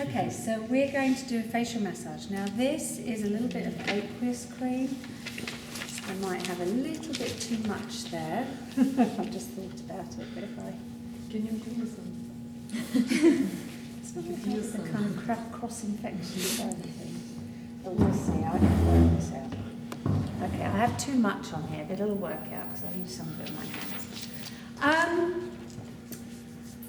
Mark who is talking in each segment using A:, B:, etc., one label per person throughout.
A: Okay, so we're going to do a facial massage. Now this is a little bit of aqueous cream. I might have a little bit too much there. I've just thought about it, but if I...
B: Can you give me some?
A: It's not like the kind of cross-infection side of things. But we'll see, I can work this out. Okay, I have too much on here, but it'll work out because I use some of it in my hands.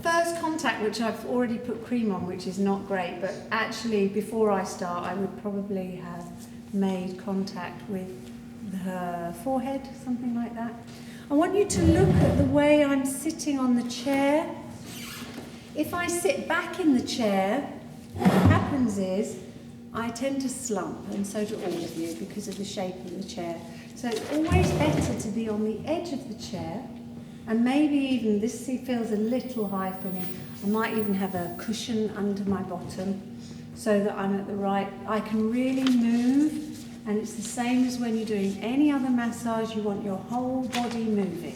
A: First contact, which I've already put cream on, which is not great, but actually before I start I would probably have made contact with her forehead, something like that. I want you to look at the way I'm sitting on the chair. If I sit back in the chair, what happens is I tend to slump, and so do all of you because of the shape of the chair. So it's always better to be on the edge of the chair. And maybe even, this feels a little high for me, I might even have a cushion under my bottom so that I'm at the right, I can really move, and it's the same as when you're doing any other massage, you want your whole body moving.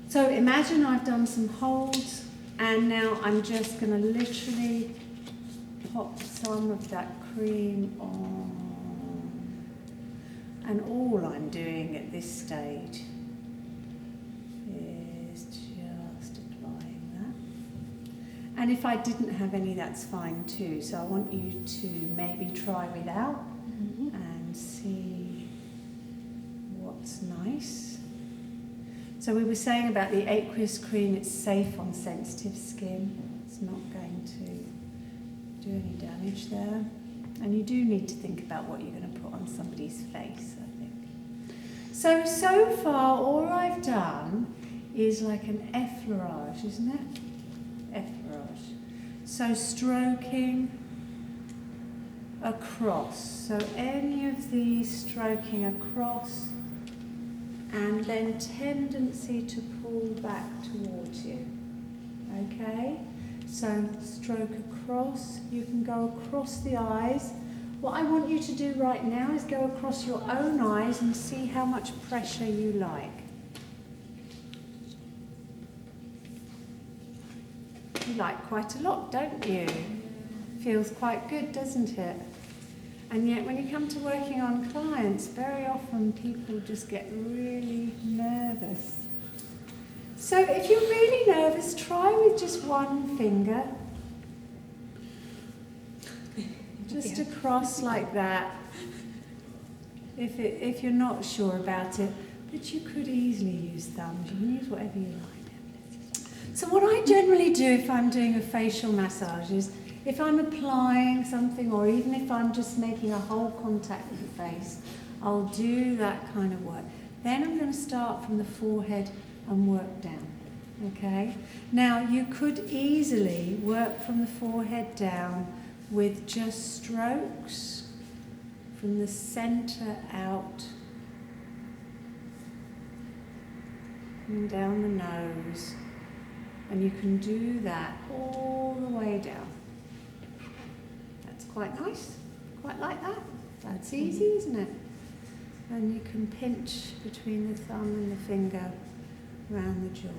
A: So imagine I've done some holds, and now I'm just going to literally pop some of that cream on. And all I'm doing at this stage and if I didn't have any, that's fine too. So I want you to maybe try without and see what's nice. So we were saying about the aqueous cream, it's safe on sensitive skin. It's not going to do any damage there. And you do need to think about what you're going to put on somebody's face, I think. So far, all I've done is like an effleurage, isn't it? Effleurage. So stroking across. So any of these stroking across, and then tendency to pull back towards you. Okay? So stroke across. You can go across the eyes. What I want you to do right now is go across your own eyes and see how much pressure you like. You like quite a lot, don't you? Feels quite good, doesn't it? And yet when you come to working on clients, very often people just get really nervous. So if you're really nervous, try with just one finger. Just across like that. If you're not sure about it, but you could easily use thumbs. You can use whatever you like. So what I generally do if I'm doing a facial massage is, if I'm applying something, or even if I'm just making a whole contact with the face, I'll do that kind of work. Then I'm going to start from the forehead and work down. Okay? Now you could easily work from the forehead down with just strokes from the center out and down the nose. And you can do that all the way down. That's quite nice. Quite like that. That's easy, isn't it? And you can pinch between the thumb and the finger around the jaw.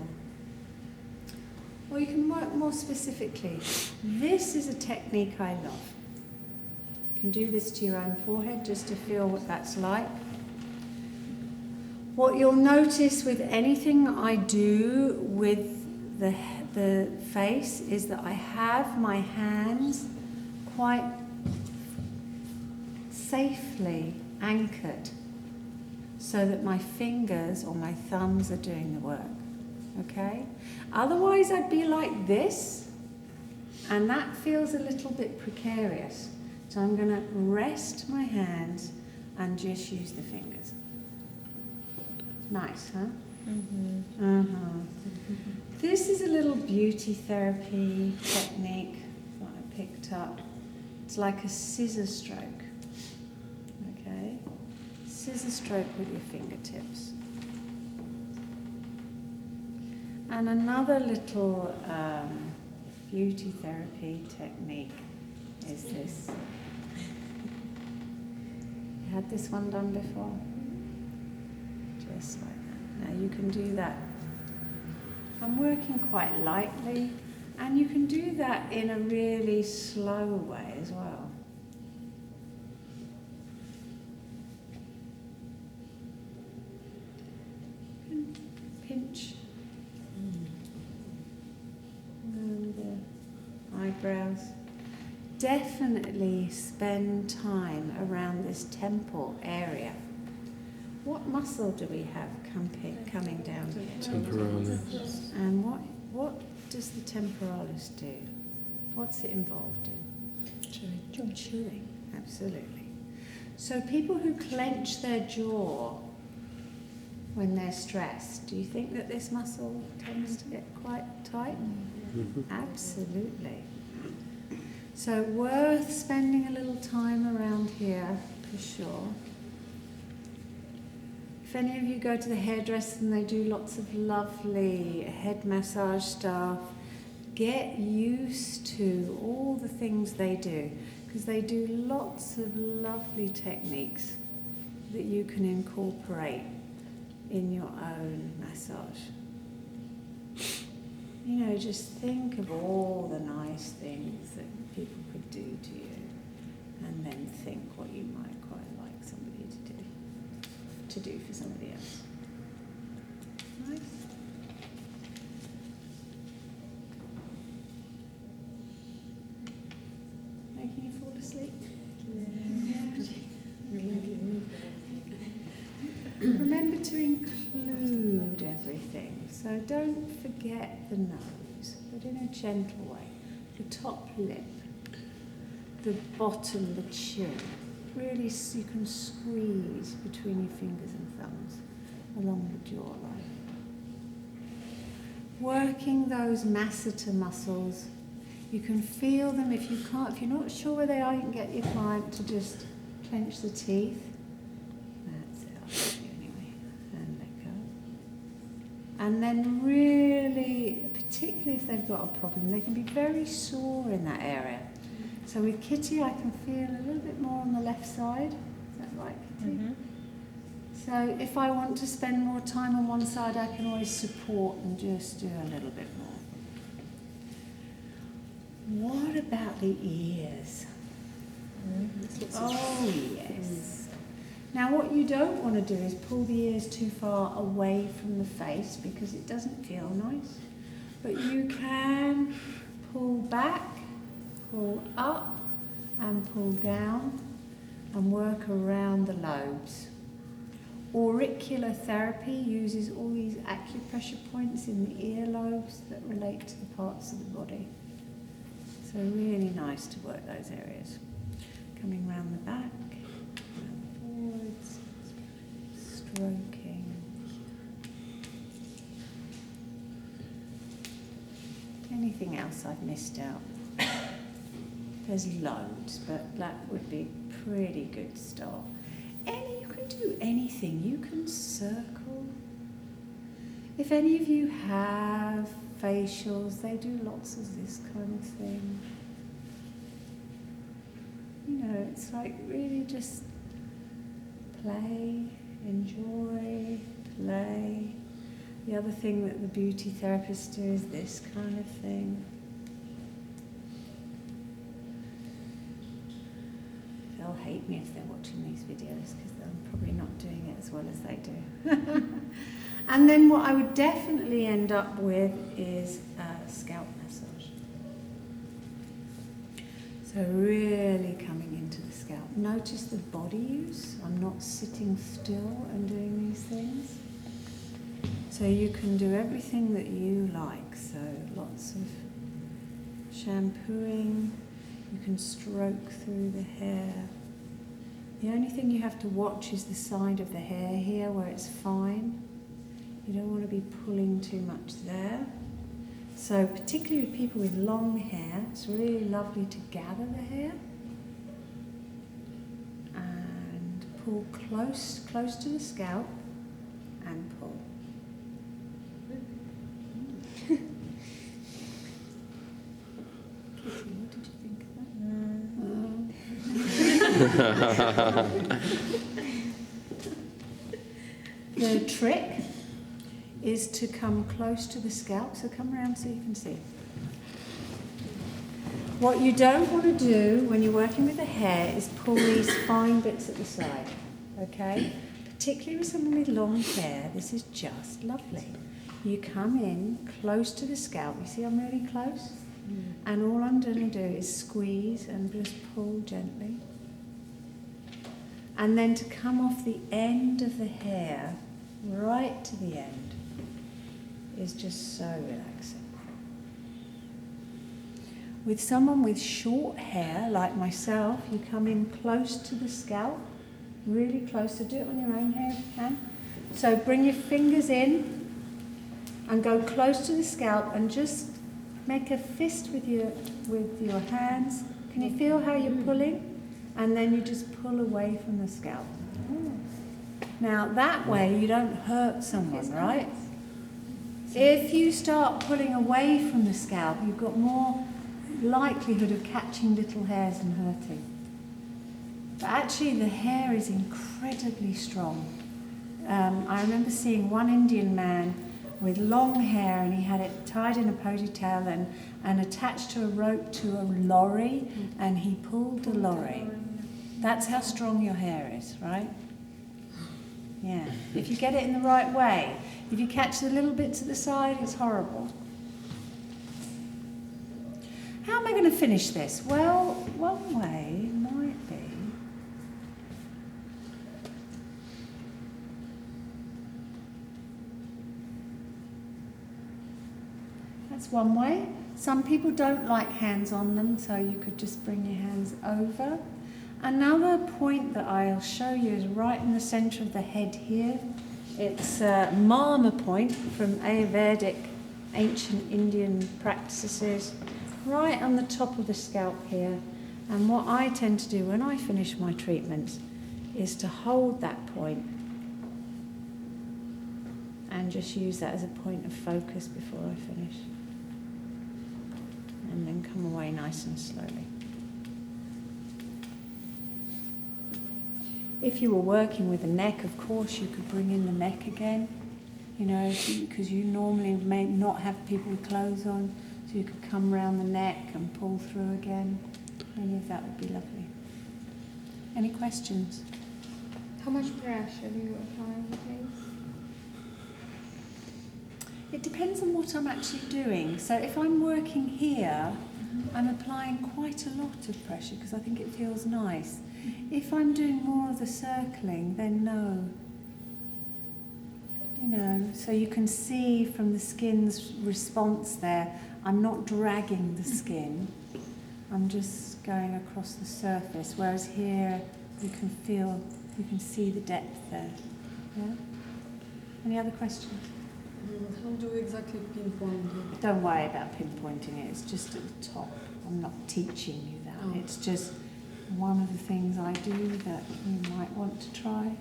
A: Or you can work more specifically. This is a technique I love. You can do this to your own forehead just to feel what that's like. What you'll notice with anything I do with the face is that I have my hands quite safely anchored so that my fingers or my thumbs are doing the work. Okay? Otherwise I'd be like this, and that feels a little bit precarious. So I'm going to rest my hands and just use the fingers. Nice, huh? This is a little beauty therapy technique that I picked up. It's like a scissor stroke. Okay? Scissor stroke with your fingertips. And another little beauty therapy technique is this. You had this one done before? Just like that. Now you can do that. I'm working quite lightly, And you can do that in a really slow way as well. Pinch around the eyebrows. Definitely spend time around this temple area. What muscle do we have coming down here?
C: Temporalis.
A: And what does the temporalis do? What's it involved in? Chewing. Absolutely. So people who clench their jaw when they're stressed, do you think that this muscle tends to get quite tight? Absolutely. So worth spending a little time around here for sure. If any of you go to the hairdresser and they do lots of lovely head massage stuff, get used to all the things they do, because they do lots of lovely techniques that you can incorporate in your own massage. You know, just think of all the nice things that people could do to you, and then think what you might quite like somebody to do for somebody else. Nice. Making you fall asleep? Remember to include everything. So don't forget the nose, but in a gentle way. The top lip, the bottom, the chin. Really, you can squeeze between your fingers and thumbs along the jawline. Working those masseter muscles. You can feel them. If you're not sure where they are, you can get your client to just clench the teeth. That's it, I'll show you anyway. And let go. And then really, particularly if they've got a problem, they can be very sore in that area. So with Kitty, I can feel a little bit more on the left side. Is that right, Kitty? Mm-hmm. So if I want to spend more time on one side, I can always support and just do a little bit more. What about the ears? Oh, yes. Now what you don't want to do is pull the ears too far away from the face because it doesn't feel nice. But you can pull back, pull up and pull down and work around the lobes. Auricular therapy uses all these acupressure points in the ear lobes that relate to the parts of the body. So really nice to work those areas. Coming round the back, round forwards, stroking. Anything else I've missed out? There's loads, but that would be a pretty good start. You can do anything. You can circle. If any of you have facials, they do lots of this kind of thing. You know, it's like really just play, enjoy, play. The other thing that the beauty therapists do is this kind of thing. They'll hate me if they're watching these videos because I'm probably not doing it as well as they do. And then what I would definitely end up with is a scalp massage. So really coming into the scalp. Notice the body use. I'm not sitting still and doing these things. So you can do everything that you like. So lots of shampooing. You can stroke through the hair. The only thing you have to watch is the side of the hair here where it's fine. You don't want to be pulling too much there. So particularly with people with long hair, it's really lovely to gather the hair and pull close to the scalp and pull. Kitty, what did you think of that? The trick is to come close to the scalp, so come around so you can see. What you don't want to do when you're working with the hair is pull these fine bits at the side, okay? Particularly with someone with long hair, this is just lovely. You come in close to the scalp, you see I'm really close? And all I'm going to do is squeeze and just pull gently. And then to come off the end of the hair, right to the end, is just so relaxing. With someone with short hair, like myself, you come in close to the scalp, really close, so do it on your own hair if you can. So bring your fingers in and go close to the scalp and just make a fist with your hands. Can you feel how you're pulling? And then you just pull away from the scalp. Now that way you don't hurt someone, right? If you start pulling away from the scalp, you've got more likelihood of catching little hairs and hurting. But actually the hair is incredibly strong. I remember seeing one Indian man with long hair, and he had it tied in a ponytail and attached to a rope to a lorry, and he pulled the lorry. That's how strong your hair is, right? Yeah. If you get it in the right way. If you catch the little bits at the side, it's horrible. How am I going to finish this? Well, one way might be... That's one way. Some people don't like hands on them, so you could just bring your hands over. Another point that I'll show you is right in the centre of the head here. It's a Marma point from Ayurvedic, ancient Indian practices, right on the top of the scalp here. And what I tend to do when I finish my treatments is to hold that point and just use that as a point of focus before I finish. And then come away nice and slowly. If you were working with the neck, of course, you could bring in the neck again, you know, because you normally may not have people with clothes on, so you could come round the neck and pull through again. Any of that would be lovely. Any questions?
C: How much pressure do you apply on the face?
A: It depends on what I'm actually doing. So if I'm working here, I'm applying quite a lot of pressure because I think it feels nice. If I'm doing more of the circling, then no. You know, so you can see from the skin's response there, I'm not dragging the skin, I'm just going across the surface, whereas here you can feel, you can see the depth there. Yeah? Any other questions?
B: How do you exactly pinpoint it?
A: Don't worry about pinpointing it, it's just at the top. I'm not teaching you that.
B: Oh.
A: It's just one of the things I do that you might want to try.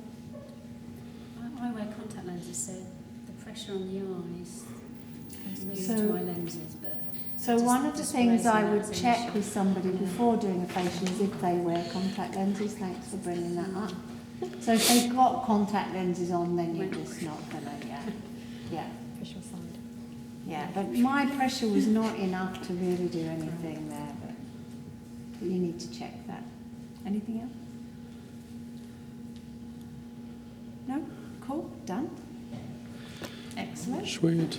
D: I wear contact lenses, so the pressure on the eyes moves
A: So-
D: to my lenses. But
A: So
D: just-
A: one of the
D: just
A: things I
D: raising
A: would
D: that
A: check
D: initial-
A: with somebody
D: Yeah.
A: before doing a facial is if they wear contact lenses. Thanks for bringing that up. So if they've got contact lenses on, then you're just not gonna, yeah.
C: Official side.
A: Yeah, but my pressure was not enough to really do anything there, but you need to check that. Anything else? No? Cool, done. Excellent.
E: Sweet.